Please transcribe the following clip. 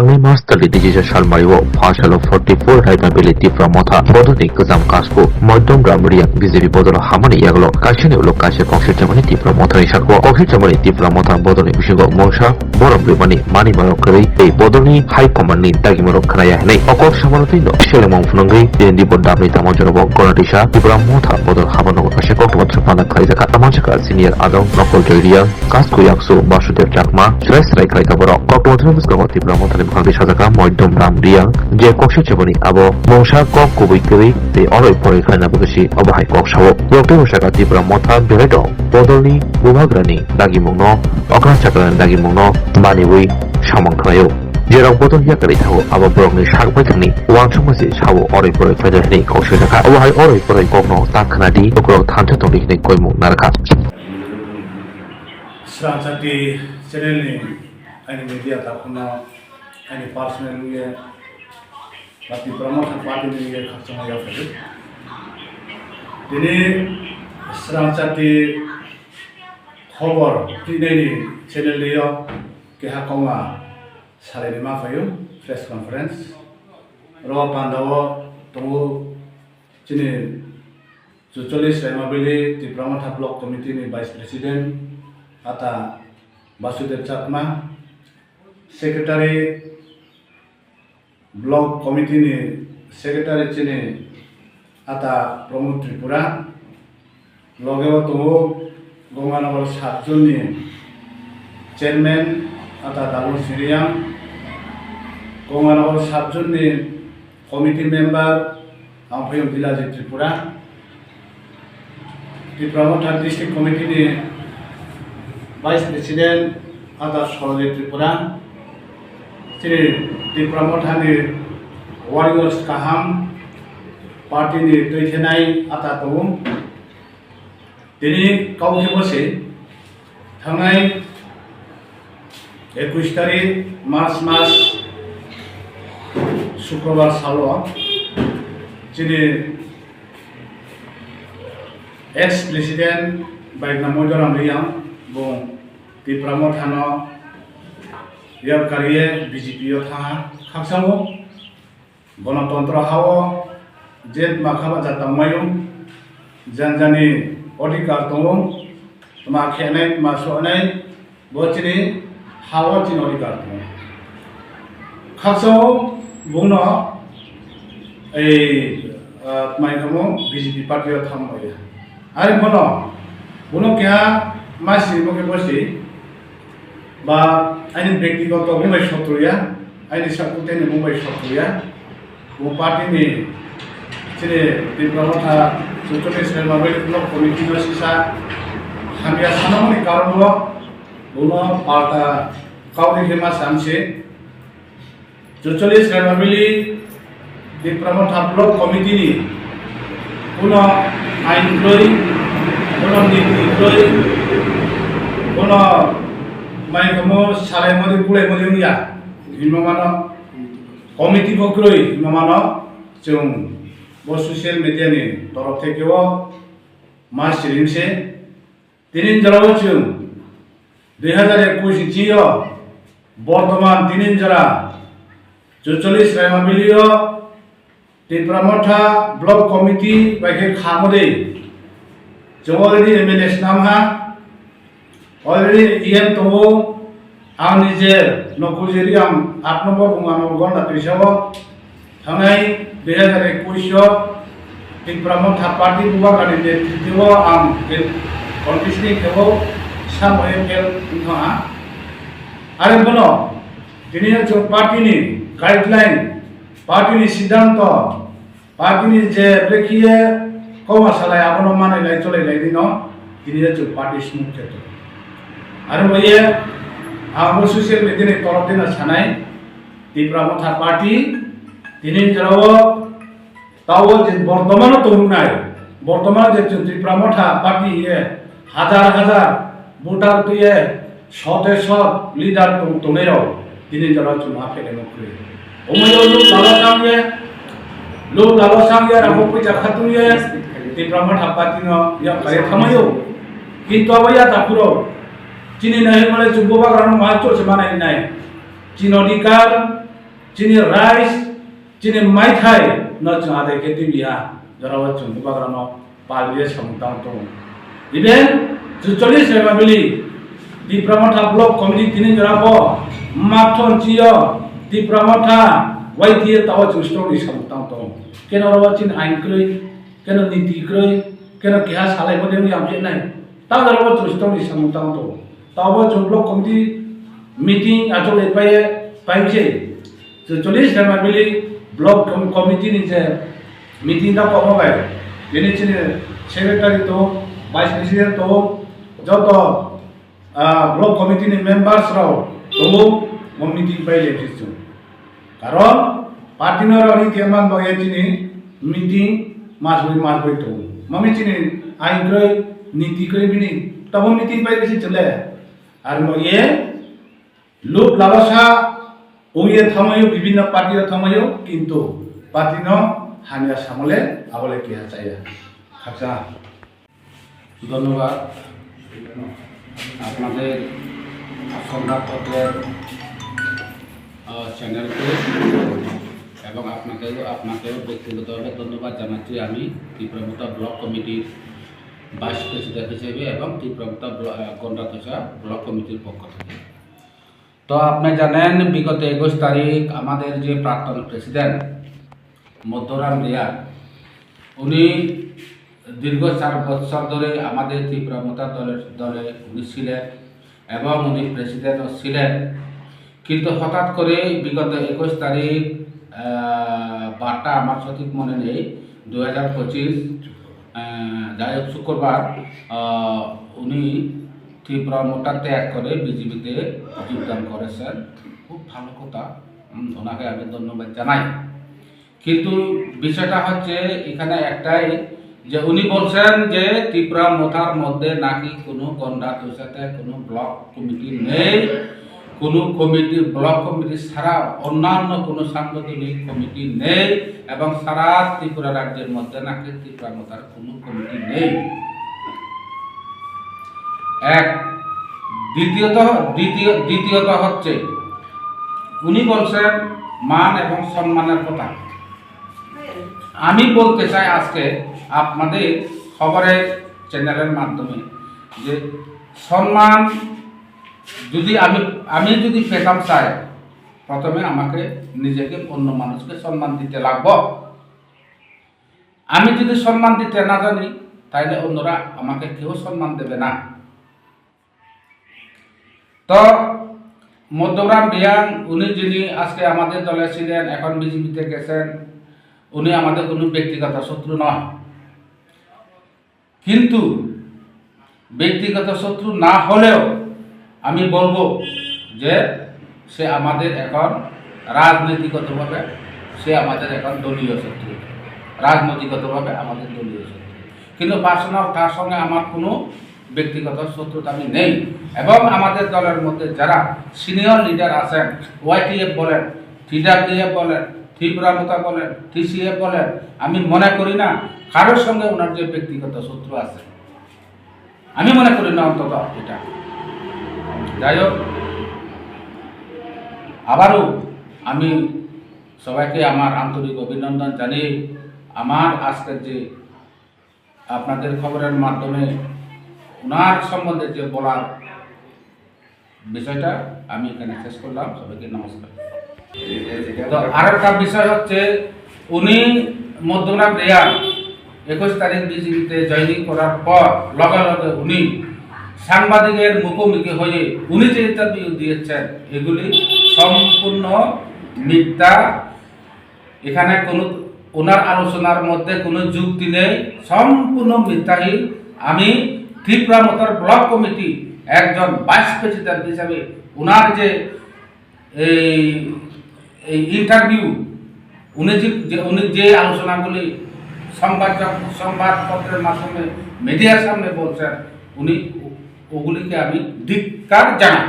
Masterly Digital Shalmario, Partial of 44 Raitability from Mota, Bodoni Kazam Kaspo, Modom Ramriak, Visibi Bodolo Hamani Yaglo, Kashini Lokasha, Koshi Germany from Mota Shako, Koshi Germany from Mota, Bodoni Ushigo, Mosha, Borom Rimani, Mani Marokari, a Bodoni, High Command in Dagimoro Kanayane, Okok Shamanotino, Shelemon Fungi, the Bodami Tamajoro, Koradisha, Ibram Mota, Bodol Hamano, Shako, Watrapana Kaizaka, Tamachaka, Senior Adam, Nokol Joria, Kasku Yaksu, Bashudev Jakma, Shrest Raikaboro, Kokotums Gavati Bramota. Sadaka Moidom Ram Riang, Je Koksha Chabani Abo, Mosha Kok Kubikiri, the Oroy Porikana Bugashi, Obahai Kokshaw, Roke Shagati Bramota, Beredo, Bodoli, Bumagrani, Dagimono, Okran Chakran Dagimono, Maniwi, Shaman Krayo. Jerong Bodol Yakarito, our Bromley Shagwatani, Wanchamasi, Shaw Oroy Porikani, Koshaka, Obahai Oroy Porikogno, Takanadi, Okro Tantatoni, Koimu, Naraka. Sransati, Sereni, and media Takuna. Any personal year, but the promotion party in the year customer of it. Dini Sransati Hobor, Tineni, Chenelio, Kehakoma, Salerima for you, press conference. Roa Pandawa, Tomu, Chini, Zucholis, Remabili, the promoter block committee vice president, Ata Basudev Chakma, secretary. Block committee ni secretary chini ata Pramod Tripura logewa to Gonganagar Satjon ni chairman ata Dalur Siriam Gonganagar Satjon ni committee member Ampayom Dilaji Tripura Tripura district committee ni vice president ata Sholje Tripura di Pramothani Warriors Kaham Party ni Tuithenai Atatum Dini Kaukibose Thangai 21 तारिख मार्च मास शुक्रबार सालो जिनि ex president बाइकना मोजराम रियां बुं ति प्रमोथानो यार करिए BJP था खाक्सामो गणतंत्र हाओ जेट माखाबा जातमायो जानजानि अधिकार दङ मा खेनाय मा सोनाय बचिनि हाओ जिन अधिकार दङ खाक्सामो बुंनो ए माइखमो बीजेपी पार्टी थामबाय आरो बुनो क्या मासि बके बसि बा आइनि व्यक्तिगत बुंबाय सत्रया आइनि साकुतेनि बुंबाय सत्रया वो पार्टी नि जेरै दिप्ल'माथा सुतने सेलमाबै ब्लक कमिटि न सिसा हामिया सानामनि कारणल बुनो पार्टा काउनि हेमा सामसे 44 सेलमाबैलि दिप्ल'माथा ब्लक कमिटि नि कुनो आइन ख्लै कुनो नीति ख्लै कुनो माइखमो सालायमदि बुलायमदि उनिया हिमामानो कमिटि बख्रै हिमामानो जों बो ससियेल मिडिया नि तरफ थेकेओ मासिरिंसे दिनिन जराव जों 2021 जियो बर्तमान दिनिन जरा 44 रायमाबिलियो दिप्ल'माथा ब्लक कमिटि बायखे खामदे जों अलरेडी एमएलए नामहा already EM to आंनि जे नकुलजेरि आं 8 नम्बर बुंगानो गन्दा पिसाव थांनाय 2021 दिप्ल'माथा पार्टी बुबागानि नेतृत्व आं कन्टेस्टनि खेबाव सामय फेल नङा आरो बुनो दिनै जों पार्टीनि गाइडलाइन पार्टीनि सिद्धांत पार्टीनि जे बेखिए कमासालाय आबनो मानायलाय चलायलायनि न दिनै जों पार्टी स्मुथ खेतो आरो बये आंबो ससियेल मिडिया नि तरफ दिना सानाय दिप्ल'माथा पार्टी दिनै जराव ताव जे बर्तमान तरुनाय बर्तमान जे दिप्ल'माथा पार्टी ये हजार हजार भोटार तुये शते शत लीडर तोनेराव दिनै जराव जों आफेले नखरे ओमयो लो लालो सांगे राखो पैसा खातुये दिप्ल'माथा पार्टी न या करे थमायो किन्तु अबया तापुरो चीनी नहीं माने चुम्बो बागरानो माचो से माने नहीं चीन अधिकार chini rice chini mai thai no chung ade ke tibia jarawa chung bubagrano palbiye samtang to even ju 40 family di pramotha block committee tini jarabo mathon chiyo di pramotha waitie tawa chung story samtang to keno rawa chin ain kroi keno niti kroi keno kiha salai modem yam je nai ta jarawa chung story samtang to tawa chung block committee meeting ajole paye so 40 family block committee ni je meeting da ko bai ini chini secretary to vice president to joto block committee ni members rao to mo meeting pai lekisu karon party no rao ni tiaman boye chini meeting mas boi to mami chini ain kroi niti kroi bini tabo meeting pai besi chale ar mo ye loop lalasa ওয়ে থামায়ও বিভিন্ন পার্টির থামায়ও কিন্তু party ন হানিয়া সামলে আবলে কি চাইয়া খাচা ধন্যবাদ আপনাদের সংবাদপত্রের চ্যানেলকে এবং আপনাকেও ব্যক্তিগতভাবে ধন্যবাদ জানাচ্ছি আমি ত্রিপুরামতা ব্লক কমিটির ভাইস প্রেসিডেন্ট হিসেবে এবং ত্রিপুরামতা গন্ডাতসা ব্লক কমিটির পক্ষ থেকে। তো আপনি জানেন বিগত 21 তারিখ আমাদের যে প্রাক্তন প্রেসিডেন্ট মধ্যরাম রিয়া উনি দীর্ঘ 4 বছর ধরে আমাদের ত্রিপুরামতা দলে উনি ছিলেন এবং উনি প্রেসিডেন্টও ছিলেন, কিন্তু হঠাৎ করে বিগত 21 তারিখ বারটা আমার সঠিক মনে নেই 2025 যাই হোক শুক্রবার উনি ত্রিপুরামতা ত্যাগ করে বিজেপিতে যোগদান করেছেন। খুব ভালো কথা, ওনাকে আমি ধন্যবাদ জানাই। কিন্তু বিষয়টা হচ্ছে এখানে একটাই যে উনি বলছেন যে ত্রিপুরামতার মধ্যে নাকি কোনো গন্ডাতসাতে কোনো ব্লক কমিটি নেই, কোনো কমিটি ব্লক কমিটি ছাড়া অন্যান্য কোনো সাংগঠনিক কমিটি নেই এবং সারা ত্রিপুরা রাজ্যের মধ্যে নাকি ত্রিপুরামতার কোনো কমিটি নেই। এক দ্বিতীয়ত হচ্ছে উনি বলছেন মান এবং সম্মানের কথা। আমি বলতে চাই আজকে আপনাদের খবরের চ্যানেলের মাধ্যমে যে সম্মান যদি আমি যদি পেতাম চাই, প্রথমে আমাকে নিজেকে অন্য মানুষকে সম্মান দিতে লাগবে। আমি যদি সম্মান দিতে না জানি তাহলে অন্যরা আমাকে কেউ সম্মান দেবে না। তো মধ্যরাম রিয়াং উনি যিনি আজকে আমাদের দলে ছিলেন, এখন বিজেপিতে গেছেন, উনি আমাদের কোনো ব্যক্তিগত শত্রু নয়, কিন্তু ব্যক্তিগত শত্রু না হলেও আমি বলবো যে সে আমাদের এখন রাজনৈতিকভাবে সে আমাদের এখন দলীয় শত্রু, রাজনৈতিকভাবে আমাদের দলীয় শত্রু, কিন্তু পার্সোনাল তার সঙ্গে আমার কোনো ব্যক্তিগত শত্রুতা আমি নেই। এবং আমাদের দলের মধ্যে যারা সিনিয়র লিডার আছেন, ওয়াইটিএফ বলেন, টিডাব্লিউএফ বলেন, ত্রিপুরামতা বলেন, টিসিএফ বলেন, আমি মনে করি না কারোর সঙ্গে ওনার যে ব্যক্তিগত শত্রু আছে, আমি মনে করি না অন্তত এটা। যাই হোক, আবারও আমি সবাইকে আমার আন্তরিক অভিনন্দন জানিয়ে আমার আজকের যে আপনাদের খবরের মাধ্যমে ওনার সম্বন্ধে যে বলার বিষয়টা আমি এখানে শেষ করলাম। সবাইকে নমস্কার। তো আরেকটা বিষয় হচ্ছে উনি মধ্যরাম রিয়া 21 তারিখ বিজেপিতে জয়েনিং করার পর লগে লগে উনি সাংবাদিকের মুখোমুখি হয়ে উনি যে ইন্টারভিউ দিয়েছেন এগুলি সম্পূর্ণ মিথ্যা। এখানে কোনো ওনার আলোচনার মধ্যে কোনো যুক্তি নেই, সম্পূর্ণ মিথ্যাহীন। আমি ত্রিপুরামতার ব্লক কমিটি একজন ভাইস প্রেসিডেন্ট হিসাবে ওনার যে এই ইন্টারভিউ উনি যে আলোচনাগুলি সংবাদপত্রের মাধ্যমে মিডিয়ার সামনে বলছেন, উনি ওগুলিকে আমি ধিক্কার জানাই।